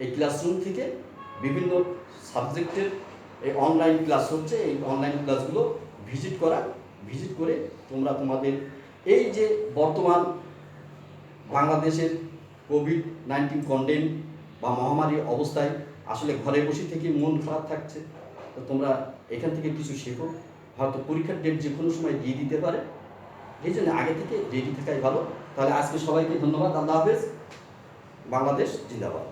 এই ক্লাসরুম থেকে বিভিন্ন সাবজেক্টের এই অনলাইন ক্লাস হচ্ছে, এই অনলাইন ক্লাসগুলো ভিজিট করে তোমরা তোমাদের এই যে বর্তমান বাংলাদেশের কোভিড-19 কন্ডেম বা মহামারী অবস্থায় আসলে ঘরে বসে থেকে মন খারাপ থাকছে, তো তোমরা এখান থেকে কিছু শেখো। হয়তো পরীক্ষার ডেট যে কোনো সময় দিয়ে দিতে পারে, এই জন্য আগে থেকে রেডি থাকাই ভালো। তাহলে আজকে সবাইকে ধন্যবাদ। আল্লাহ হাফেজ। বাংলাদেশ জিন্দাবাদ।